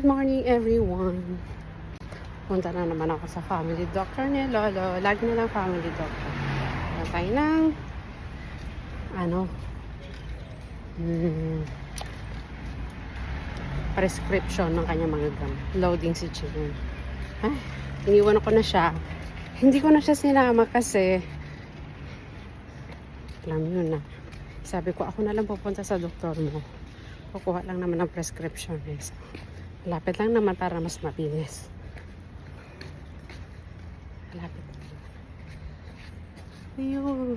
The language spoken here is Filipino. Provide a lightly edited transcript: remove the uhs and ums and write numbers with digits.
Good morning everyone. Punta na naman ako sa family doctor ni Lolo. Lagi na lang family doctor. Patay ng prescription ng kanyang mga gamot. Loading si Chino. Ay, iniwan ko na siya. Hindi ko na siya sinama kasi alam yun na. Sabi ko, ako na lang pupunta sa doktor mo. Kukuha lang naman ng prescription. So, lapit lang naman para mas mabilis. Lapit. Ayun.